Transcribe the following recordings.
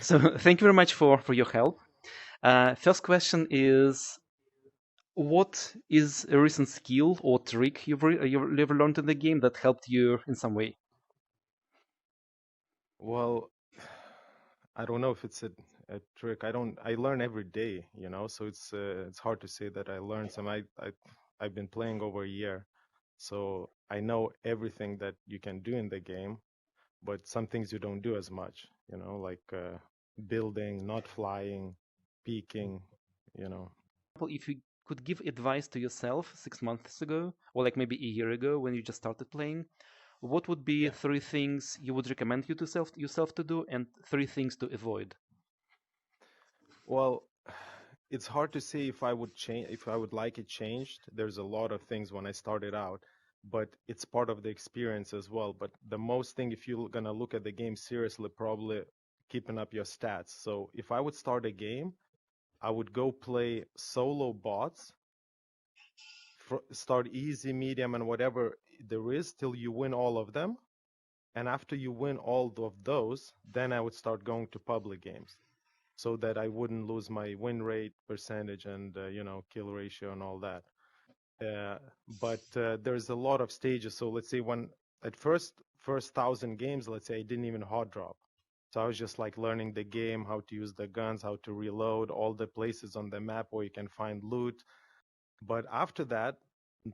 So thank you very much for your help. First question is, what is a recent skill or trick you've ever learned in the game that helped you in some way? Well, I don't know if it's a trick. I learn every day, so it's hard to say that I learned some. I've been playing over a year, so I know everything that you can do in the game, but some things you don't do as much, like building, not flying, peeking, you know. If you could give advice to yourself 6 months ago, or like maybe a year ago when you just started playing, what would be Yeah. three things you would recommend yourself to do, and three things to avoid? Well, it's hard to say if I would change, if I would like it changed. There's a lot of things when I started out, but it's part of the experience as well. But the most thing, if you're gonna look at the game seriously, probably keeping up your stats. So if I would start a game, I would go play solo bots, start easy, medium, and whatever there is till you win all of them. And after you win all of those, then I would start going to public games so that I wouldn't lose my win rate percentage and kill ratio and all that. Uh, but there's a lot of stages. So let's say when at first 1,000 games, let's say I didn't even hot drop. So I was just like learning the game, how to use the guns, how to reload, all the places on the map where you can find loot. But after that,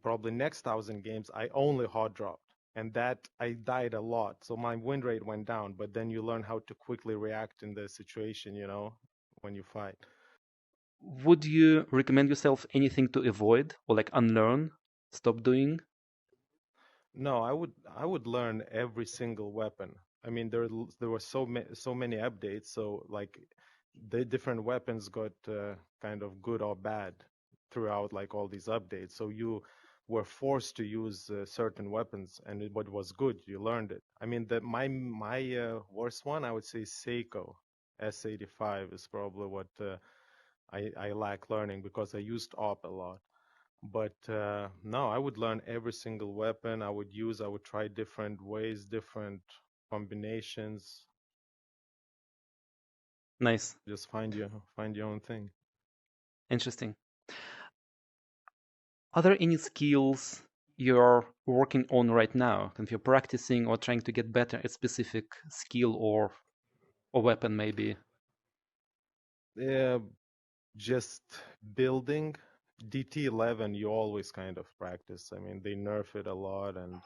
probably next 1,000 games, I only hot dropped. And that I died a lot. So my win rate went down. But then you learn how to quickly react in the situation, when you fight. Would you recommend yourself anything to avoid or like unlearn, stop doing? No, I would learn every single weapon. I mean, there were so many updates, so like the different weapons got kind of good or bad throughout like all these updates. So you were forced to use certain weapons, and what was good, you learned it. I mean, my worst one, I would say Seiko S85 is probably what I lack learning because I used op a lot. But no, I would learn every single weapon I would try different ways, different combinations, Nice. just find your own thing. Interesting. Are there any skills you're working on right now? If you're practicing or trying to get better at specific skill or weapon, maybe? Yeah, just building DT11, you always kind of practice. I mean, they nerf it a lot and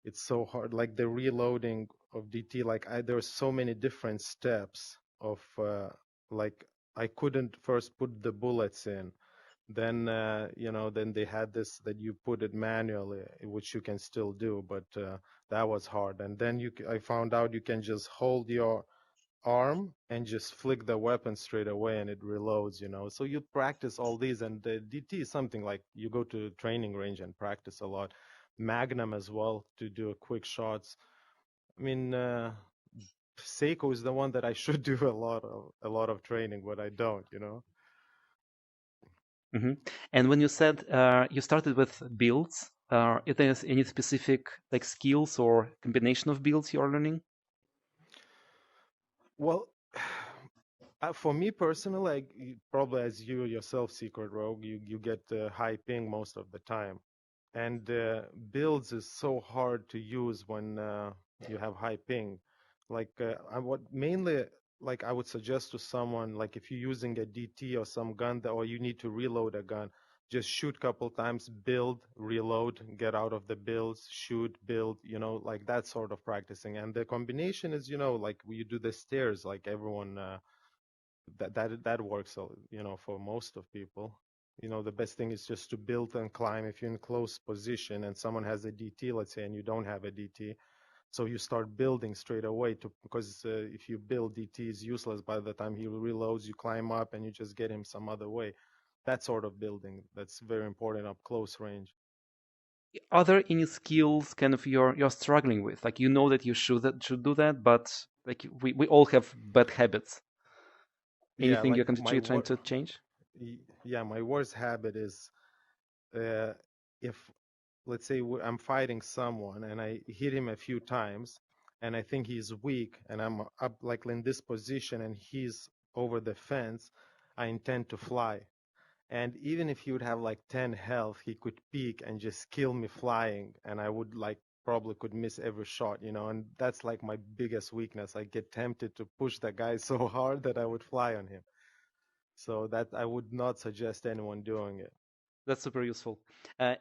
it's so hard. Like the reloading of DT, like there are so many different steps of like I couldn't first put the bullets in. Then then they had this that you put it manually, which you can still do, but that was hard. And then I found out you can just hold your arm and just flick the weapon straight away and it reloads. So you practice all these, and the DT is something like you go to training range and practice a lot. Magnum as well to do quick shots. I mean, Seiko is the one that I should do a lot of training, but I don't. Hmm. And when you said you started with builds, is there any specific like skills or combination of builds you are learning? Well, for me personally, like probably as you yourself, Secret Rogue, you get high ping most of the time, and builds is so hard to use when you have high ping. Like I would mainly like I would suggest to someone like if you're using a DT or some gun that, or you need to reload a gun, just shoot couple times, build, reload, get out of the builds, shoot, build, like that sort of practicing. And the combination is, like you do the stairs, like everyone. That works for most of people. The best thing is just to build and climb if you're in close position and someone has a DT, let's say, and you don't have a DT, so you start building straight away because if you build, DT is useless by the time he reloads. You climb up and you just get him some other way. That sort of building, that's very important up close range. Are there any skills kind of you're struggling with? Like you know that you should do that, but like we all have bad habits. Yeah, Anything like you're trying to change? yeah, my worst habit is if let's say I'm fighting someone and I hit him a few times, and I think he's weak, and I'm up like in this position, and he's over the fence, I intend to fly. And even if he would have like 10 health, he could peek and just kill me flying, and I would like probably could miss every shot, you know. And that's like my biggest weakness. I get tempted to push the guy so hard that I would fly on him. So that I would not suggest anyone doing it. That's super useful.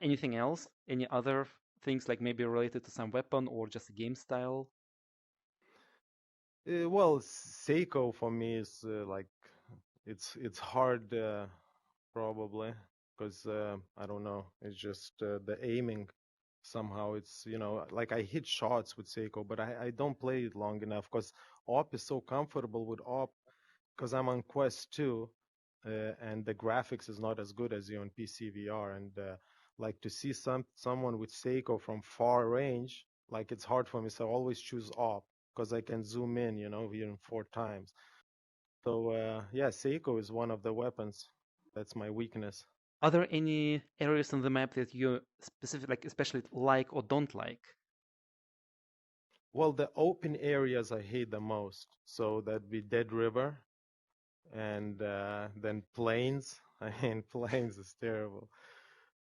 Anything else? Any other things like maybe related to some weapon or just a game style? Well, Seiko for me is like it's hard probably because I don't know. It's just the aiming somehow. It's like I hit shots with Seiko, but I don't play it long enough because Op is so comfortable with Op because I'm on Quest 2, and the graphics is not as good as you on PC VR, and like to see someone with Seiko from far range, like it's hard for me. So I always choose Op because I can zoom in, even 4 times. So yeah, Seiko is one of the weapons. That's my weakness. Are there any areas on the map that you like, especially like or don't like? Well, the open areas I hate the most. So that'd be Dead River, and then plains. I mean, plains is terrible.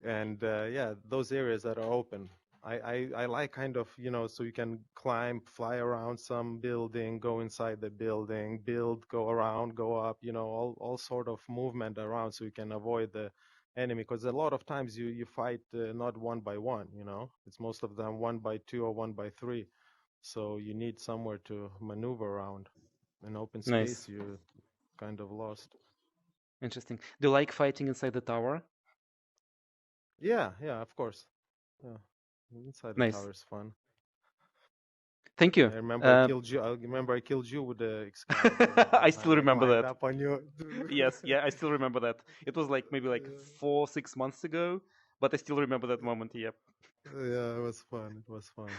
And yeah, those areas that are open. I like kind of, so you can climb, fly around some building, go inside the building, build, go around, go up, all sort of movement around so you can avoid the enemy. Because a lot of times you fight not one by one, it's most of them 1 by 2 or 1 by 3. So you need somewhere to maneuver around. In open Nice. space, you kind of lost. Interesting. Do you like fighting inside the tower? Yeah, yeah, of course. Yeah. Inside the Nice. tower is fun. Thank you. I remember I killed you. I remember I killed you with the Excalibur I that still time. I remember climbed that. up on you. Yes, yeah, I still remember that. It was like maybe like Yeah, 4, 6 months ago, but I still remember that moment. Yep. yeah, it was fun. It was fun.